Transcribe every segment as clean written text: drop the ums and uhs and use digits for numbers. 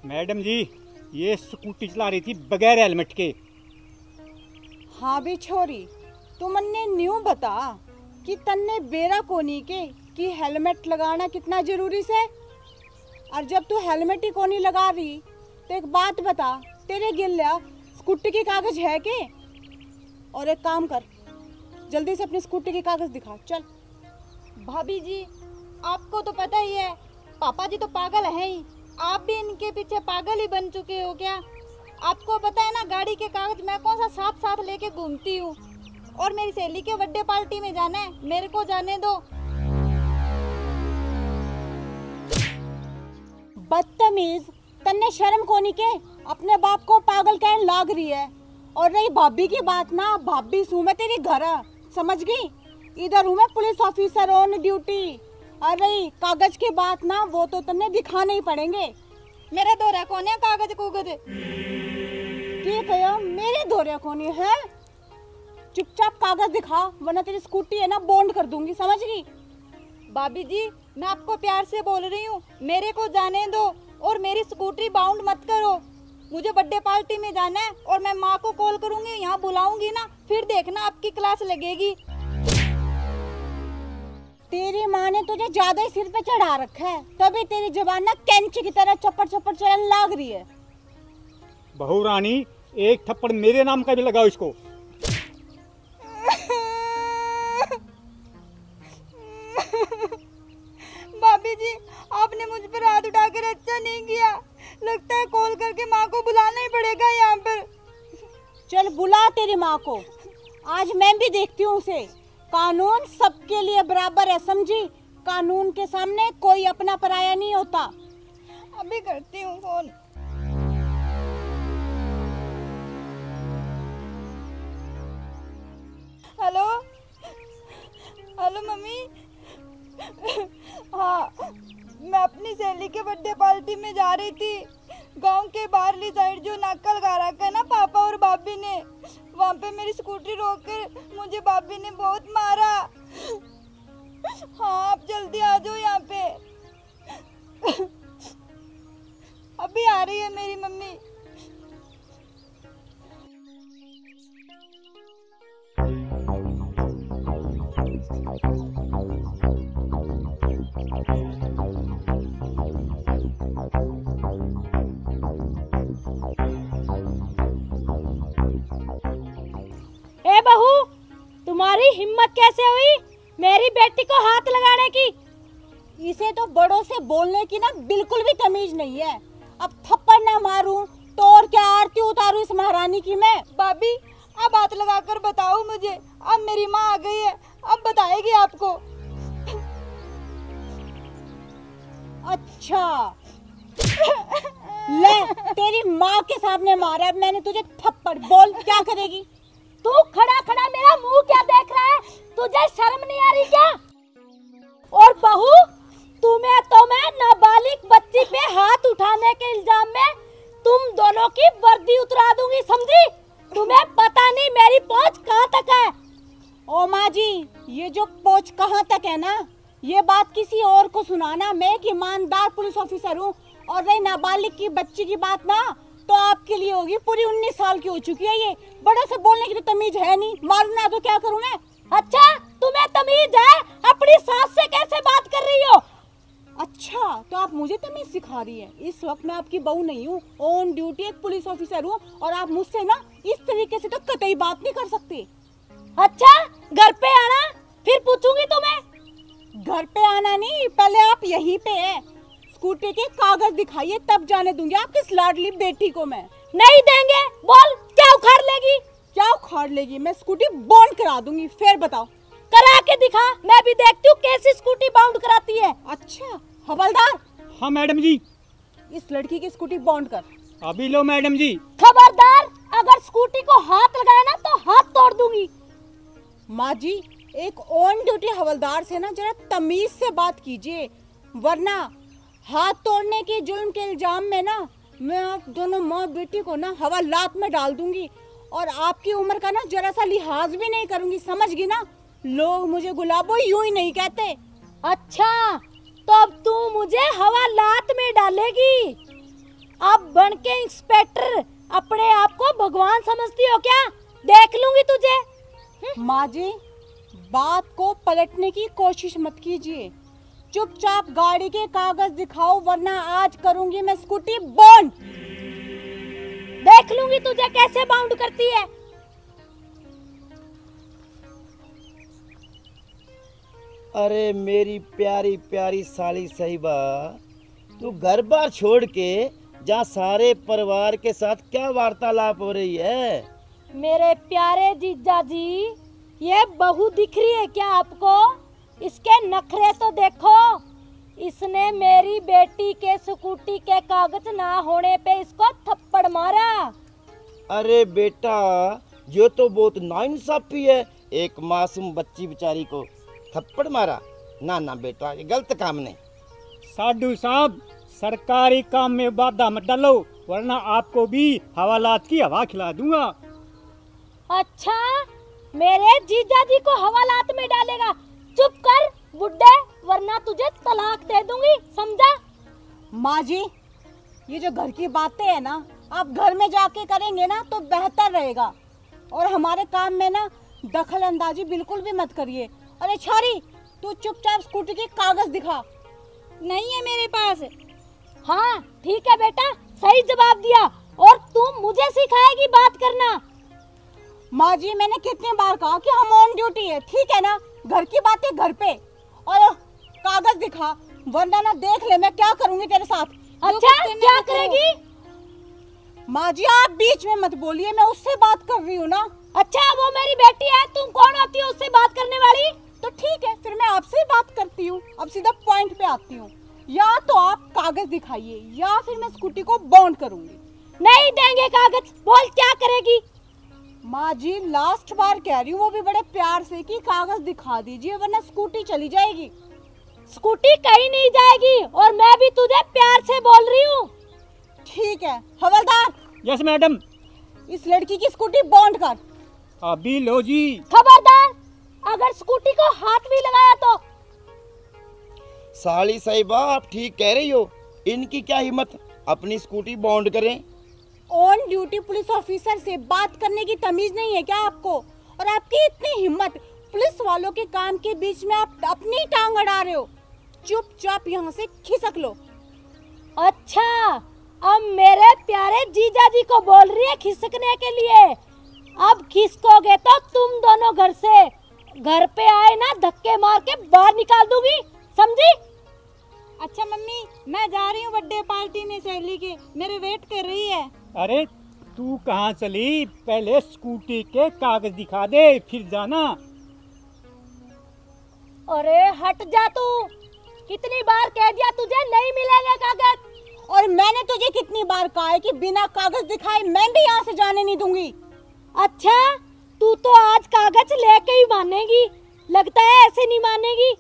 Madam जी, ये scooty चला रही थी बगैर हेलमेट के। हाँ भी छोरी, तू मन्ने न्यू बता कि तन्ने बेरा कोनी के कि हेलमेट लगाना कितना जरूरी से। और जब तू हेलमेट ही कोनी लगा रही तो एक बात बता, तेरे गिल्ला स्कूटी के कागज है के? और एक काम कर, जल्दी से अपनी स्कूटी के कागज दिखा, चल। भाभी जी, आपको तो पता ही है, पापा जी तो पागल हैं ही। आप भी इनके पीछे पागल ही बन चुके हो क्या? आपको पता है ना, गाड़ी के कागज मैं कौन सा साथ साथ लेके घूमती हूँ। और मेरी सहेली के बर्थडे पार्टी में जाना है, मेरे को जाने दो। बदतमीज, तन्ने शर्म कोनी के अपने बाप को पागल कहने लाग रही है। और रही भाभी की बात ना, भाभी सू मैं तेरी घर, समझ गई? इधर हूँ मैं पुलिस ऑफिसर ऑन ड्यूटी। और रही कागज की बात ना, वो तो तन्ने दिखाने ही पड़ेंगे। मेरा दौरा कौन है कागज कुगज? की कहो मेरे दौरे कोनी है? चुपचाप कागज दिखा, वरना तेरी स्कूटी है ना बॉन्ड कर दूंगी, समझ गई? भाभी जी, मैं आपको प्यार से बोल रही हूँ, मेरे को जाने दो और मेरी स्कूटी बाउंड मत करो। मुझे बर्थडे पार्टी में जाना है और मैं माँ को कॉल करूंगी, यहाँ बुलाऊंगी ना, फिर देखना आपकी क्लास लगेगी। तेरी माँ ने तुझे ज्यादा ही सिर पे चढ़ा रखा है, तभी तेरी जबान ना कैंची की तरह चप्पड़ चप्पड़ चलने लाग रही है। बहू रानी, एक थप्पड़ मेरे नाम का भी लगाओ इसको। भाभी जी, आपने मुझ पर हाथ उठाकर अच्छा नहीं किया। लगता है कॉल करके माँ को बुलाना ही पड़ेगा यहाँ पर। चल बुला तेरी माँ को, आज मैं भी देखती हूँ उसे। कानून सबके लिए बराबर है, समझी? कानून के सामने कोई अपना पराया नहीं होता। अभी करती हूँ फोन। Hello hello mummy. हाँ, मैं अपनी सहेली के बर्थडे पार्टी में जा रही थी। गांव के बाहरली साइड जो नाका लगा रखा है ना पापा और भाभी ने, वहाँ पे मेरी स्कूटी रोककर मुझे भाभी ने बहुत मारा। हाँ, आप जल्दी आ जाओ यहाँ पे। अभी आ रही है मेरी मम्मी। ए बहू, तुम्हारी हिम्मत कैसे हुई मेरी बेटी को हाथ लगाने की? इसे तो बड़ों से बोलने की ना बिल्कुल भी तमीज नहीं है। अब थप्पड़ ना मारूं तो और क्या आरती उतारूं इस महारानी की मैं? भाभी, अब हाथ लगाकर बताओ मुझे। अब मेरी माँ आ गई है, अब बताएगी आपको। अच्छा ले, तेरी माँ के सामने मारा, अब मैंने तुझे थप्पड़। बोल क्या करेगी? तू खड़ा खड़ा मेरा मुंह क्या देख रहा है? तुझे शर्म नहीं आ रही क्या? और बहू, तुम्हें तो मैं नाबालिग बच्ची पे हाथ उठाने के इल्जाम में तुम दोनों की वर्दी उतरा दूंगी, समझी? तुम्हें पता नहीं मेरी पहुंच कहाँ तक है। ओ माँ जी, ये जो पहुंच कहाँ तक है ना, ये बात किसी और को सुनाना। मैं एक ईमानदार पुलिस ऑफिसर हूँ। और रही नाबालिग की बच्ची की बात ना, तो आपके लिए होगी पूरी 19 साल की हो चुकी है ये। बड़ों से बोलने की तो तमीज है नहीं, मारू ना तो क्या करूँ मैं? अच्छा, तुम्हें तमीज है? अपनी सास से कैसे बात कर रही हो? अच्छा, तो आप मुझे तमीज सिखा रही है? इस वक्त मैं आपकी बहू नहीं हूँ, ऑन ड्यूटी एक पुलिस ऑफिसर हूँ। और आप मुझसे ना इस तरीके से तो कतई बात नहीं कर सकते। अच्छा, घर पे आना, फिर पूछूंगी तुम्हें। घर पे आना नहीं, पहले आप यहीं पे है। स्कूटी के कागज दिखाइए, तब जाने दूंगी आपकी इस लाडली बेटी को मैं। नहीं देंगे। बोल, क्या उखाड़ लेगी? क्या उखाड़ लेगी? मैं स्कूटी बॉन्ड करा दूंगी, फिर बताओ। करा के दिखा, मैं भी देखती हूँ कैसी स्कूटी बाउंड कराती है। अच्छा हवलदार। हाँ मैडम जी। इस लड़की की स्कूटी बॉन्ड कर। अभी लो मैडम जी। खबरदार, अगर स्कूटी को हाथ लगाया ना तो हाथ तोड़ दूंगी। माँ जी, एक ऑन ड्यूटी हवलदार से ना जरा तमीज से बात कीजिए, वरना हाथ तोड़ने के जुल्म के इल्जाम में ना मैं आप दोनों माँ बेटी को ना हवालात में डाल दूंगी। और आपकी उम्र का ना जरा सा लिहाज भी नहीं करूंगी, समझ गई ना? लोग मुझे गुलाबो यूं ही नहीं कहते। अच्छा, तो अब तू मुझे हवालात में डालेगी? आप बन के इंस्पेक्टर अपने आप को भगवान समझती हो क्या? देख लूंगी तुझे। माँ जी, बात को पलटने की कोशिश मत कीजिए। चुपचाप गाड़ी के कागज दिखाओ, वरना आज करूंगी मैं स्कूटी बंद। देख लूंगी तुझे कैसे बाउंड करती है। अरे मेरी प्यारी प्यारी साली साहिबा, तू घर बार छोड़ के जहाँ सारे परिवार के साथ क्या वार्तालाप हो रही है? मेरे प्यारे जीजा जी, ये बहू दिख रही है क्या आपको? इसके नखरे तो देखो। इसने मेरी बेटी के स्कूटी के कागज ना होने पे इसको थप्पड़ मारा। अरे बेटा, ये तो बहुत नाइंसाफी है। एक मासूम बच्ची बेचारी को थप्पड़ मारा? ना ना बेटा, ये गलत काम नहीं। साधु साहब, सरकारी काम में बाधा मत डालो, वरना आपको भी हवालात की हवा खिला दूंगा। अच्छा, मेरे जीजा जी को हवालात में डालेगा? चुप कर बुड्ढे, वरना तुझे तलाक दे दूंगी, समझा? माँ जी, ये जो घर की बातें है ना, आप घर में जाके करेंगे ना तो बेहतर रहेगा। और हमारे काम में ना दखल अंदाजी बिल्कुल भी मत करिए। अरे छोरी, तू चुपचाप स्कूटी के कागज दिखा। नहीं है मेरे पास। हाँ ठीक है बेटा, सही जवाब दिया। और तू मुझे सिखाएगी बात करना? माँ जी, मैंने कितनी बार कहा कि हम ऑन ड्यूटी है, ठीक है ना? घर की बातें घर पे, और कागज दिखा, वरना ना देख ले मैं क्या करूंगी तेरे साथ। अच्छा, क्या करेगी? माँ जी, आप बीच में मत बोलिए, मैं उससे बात कर रही हूँ ना। अच्छा, वो मेरी बेटी है, तुम कौन होती हो उससे बात करने वाली? तो ठीक है, फिर मैं आपसे ही बात करती हूँ। अब सीधा पॉइंट पे आती हूँ। या तो आप कागज दिखाइए, या फिर मैं स्कूटी को बॉन्ड करूंगी। नहीं देंगे कागज। बोल क्या करेगी? माँ जी, लास्ट बार कह रही हूँ, वो भी बड़े प्यार से, कि कागज दिखा दीजिए, वरना स्कूटी चली जाएगी। स्कूटी कहीं नहीं जाएगी, और मैं भी तुझे प्यार से बोल रही हूँ। ठीक है हवलदार, यस मैडम। इस लड़की की स्कूटी बॉन्ड कर। अभी लो जी। खबरदार, अगर स्कूटी को हाथ भी लगाया तो। साली साहिबा, आप ठीक कह रही हो। इनकी क्या हिम्मत, अपनी स्कूटी बॉन्ड करें। ऑन ड्यूटी पुलिस ऑफिसर से बात करने की तमीज नहीं है क्या आपको? और आपकी इतनी हिम्मत, पुलिस वालों के काम के बीच में आप अपनी टांग अड़ा रहे हो। चुपचाप यहाँ से खिसक लो। अच्छा, अब मेरे प्यारे जीजा जी को बोल रही है खिसकने के लिए। अब खिसकोगे तो तुम दोनों घर से, घर पे आए ना धक्के मार के बाहर निकाल दूंगी, समझी? अच्छा मम्मी, मैं जा रही हूँ बर्थडे पार्टी में सहेली के, मेरे वेट कर रही है। अरे तू कहाँ चली? पहले स्कूटी के कागज दिखा दे, फिर जाना। अरे हट जा तू, कितनी बार कह दिया तुझे नहीं मिलेगा कागज। और मैंने तुझे कितनी बार कहा है कि बिना कागज दिखाए मैं भी यहाँ से जाने नहीं दूंगी। अच्छा, तू तो आज कागज लेके ही मानेगी, लगता है ऐसे नहीं मानेगी।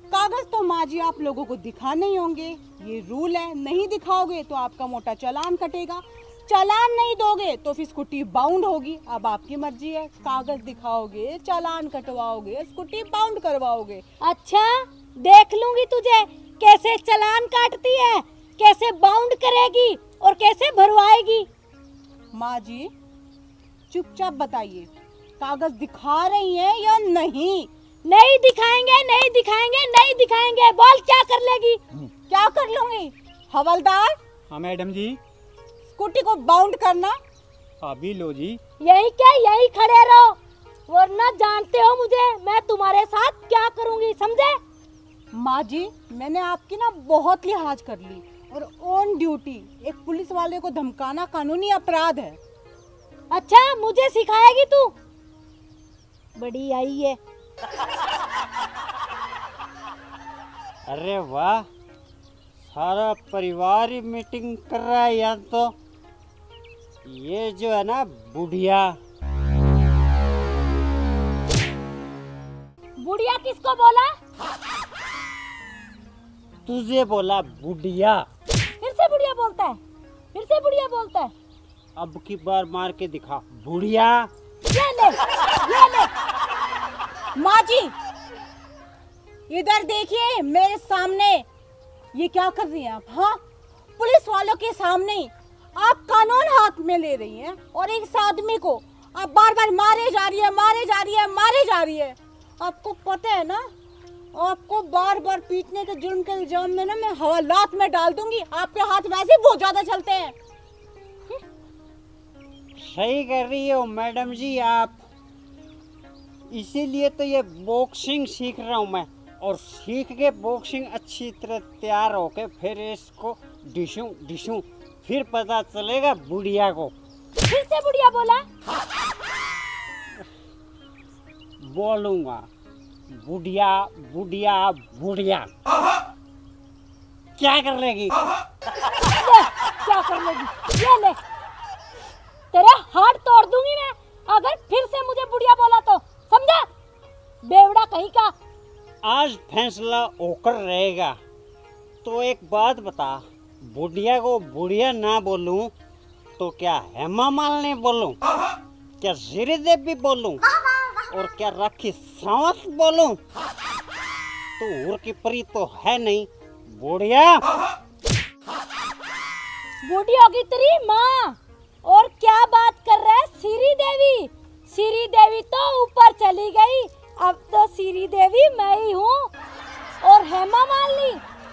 कागज तो माँ जी आप लोगों को दिखाने ही होंगे, ये रूल है। नहीं दिखाओगे तो आपका मोटा चालान कटेगा। चालान नहीं दोगे तो फिर स्कूटी बाउंड होगी। अब आपकी मर्जी है, कागज दिखाओगे, चालान कटवाओगे, स्कूटी बाउंड करवाओगे। अच्छा, देख लूंगी तुझे कैसे चालान काटती है, कैसे बाउंड करेगी और कैसे भरवाएगी। माँ जी, चुपचाप बताइए, कागज दिखा रही हैं या नहीं? नहीं दिखाएंगे, नहीं दिखाएंगे, नहीं दिखाएंगे। बोल क्या कर लेगी? क्या कर लूंगी? हवलदार, हाँ मैडम जी। स्कूटी को बाउंड करना। अभी लो जी। यही क्या, यही खड़े रहो, वरना जानते हो मुझे, मैं तुम्हारे साथ क्या करूंगी, समझे? माँ जी, मैंने आपकी ना बहुत लिहाज कर ली, और ऑन ड्यूटी एक पुलिस वाले को धमकाना कानूनी अपराध है। अच्छा, मुझे सिखाएगी तू? बड़ी आई है। अरे वाह, सारा परिवार ही मीटिंग कर रहा है यहाँ तो। ये जो है ना बुढ़िया। बुढ़िया किसको बोला? तुझे बोला बुढ़िया। फिर से बुढ़िया बोलता है, फिर से बुढ़िया बोलता है। अब की बार मार के दिखा, बुढ़िया। ये ले, ये ले। माँ जी, इधर देखिए मेरे सामने, ये क्या कर रही हैं आप? हाँ, पुलिस वालों के सामने ही आप कानून हाथ में ले रही हैं और एक आदमी को आप बार बार मारे जा रही है, मारे जा रही है, मारे जा रही है। आपको पता है ना, आपको बार बार पीटने के जुर्म के इल्जाम में ना मैं हवालात में डाल दूंगी। आपके हाथ वैसे बहुत ज्यादा चलते हैं। सही कर रही हो मैडम जी आप। इसीलिए तो ये बॉक्सिंग सीख रहा हूँ मैं, और सीख के बॉक्सिंग अच्छी तरह तैयार होके फिर इसको डिशूं फिर पता चलेगा बुढ़िया को। फिर से बुढ़िया बोला? बोलूंगा बुढ़िया बुढ़िया बुढ़िया। क्या कर लेगी? ले, क्या कर लेगी? ये ले, तेरे हाथ तोड़ दूंगी मैं अगर फिर से मुझे बुढ़िया बोला तो, समझा? बेवड़ा कहीं का। आज फैसला होकर रहेगा। तो एक बात बता, बुढ़िया को बुढ़िया ना बोलूं तो क्या हेमा मालिनी बोलूं, क्या श्रीदेवी बोलूं, और क्या राखी सावंत बोलूं? तो उर की परी तो है नहीं बुढ़िया। बूढ़ी होगी तेरी माँ। और क्या बात कर रहा है श्री देवी? श्री देवी तो ऊपर चली गई, अब तो श्री देवी मैं ही हूँ। और हेमा मालिनी,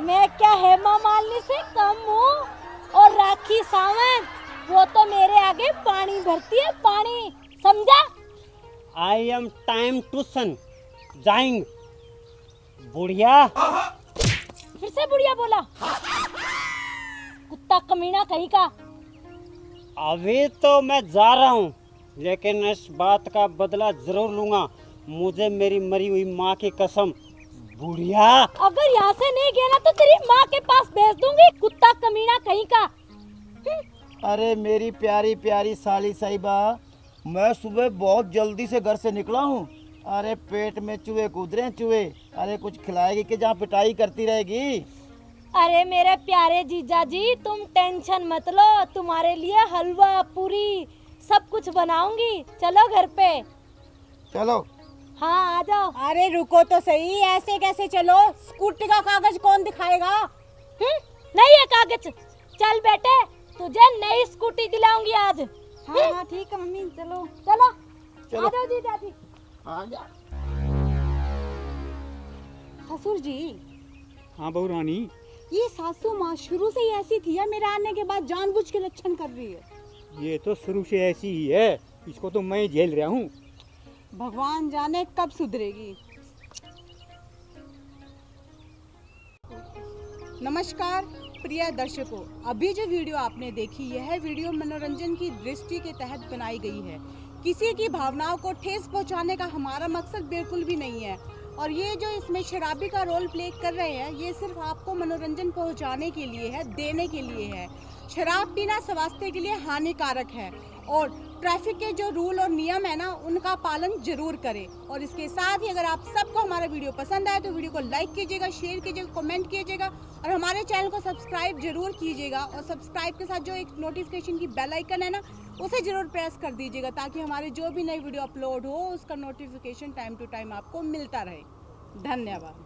मैं क्या हेमा मालिनी से कम हूँ? और राखी सावंत, वो तो मेरे आगे पानी भरती है, पानी, समझा? आई एम टाइम टू सन जाइंग बुढ़िया। फिर से बुढ़िया बोला? कुत्ता कमीना कहीं का। अभी तो मैं जा रहा हूँ, लेकिन इस बात का बदला जरूर लूंगा। मुझे मेरी मरी हुई माँ की कसम बुढ़िया। अगर यहाँ से नहीं गया ना तो तेरी माँ के पास भेज दूंगी, कुत्ता कमीना कहीं का। अरे मेरी प्यारी प्यारी साली साहिबा, मैं सुबह बहुत जल्दी से घर से निकला हूँ। अरे पेट में चूहे कूद रहे हैं, चूहे। अरे कुछ खिलाएगी कि जहाँ पिटाई करती रहेगी? अरे मेरे प्यारे जीजा जी, तुम टेंशन मत लो, तुम्हारे लिए हलवा पूरी सब कुछ बनाऊंगी। चलो घर पे। चलो। हाँ आ जाओ। अरे रुको तो सही, ऐसे कैसे चलो? स्कूटी का कागज कौन दिखाएगा? नहीं है कागज। चल बेटे, तुझे नई स्कूटी दिलाऊंगी आज। हाँ हाँ ठीक है मम्मी, चलो चलो चलो। आ जाओ जीजा जी। आ जा। ससुर जी, हाँ बहू रानी। ये सासू माँ शुरू से ही ऐसी थी या मेरे आने के बाद जानबूझ के लक्षण कर रही है? ये तो शुरू से ऐसी ही है, इसको तो मैं झेल रहा हूँ। भगवान जाने कब सुधरेगी। नमस्कार प्रिय दर्शकों, अभी जो वीडियो आपने देखी, यह वीडियो मनोरंजन की दृष्टि के तहत बनाई गई है। किसी की भावनाओं को ठेस पहुंचाने का हमारा मकसद बिल्कुल भी नहीं है। और ये जो इसमें शराबी का रोल प्ले कर रहे हैं, ये सिर्फ आपको मनोरंजन पहुंचाने के लिए है, देने के लिए है। शराब पीना स्वास्थ्य के लिए हानिकारक है और ट्रैफिक के जो रूल और नियम है ना, उनका पालन जरूर करें। और इसके साथ ही अगर आप सबको हमारा वीडियो पसंद आए तो वीडियो को लाइक कीजिएगा, शेयर कीजिएगा, कमेंट कीजिएगा और हमारे चैनल को सब्सक्राइब जरूर कीजिएगा। और सब्सक्राइब के साथ जो एक नोटिफिकेशन की बेल आइकन है ना, उसे जरूर प्रेस कर दीजिएगा ताकि हमारे जो भी नई वीडियो अपलोड हो उसका नोटिफिकेशन टाइम टू टाइम आपको मिलता रहे। धन्यवाद।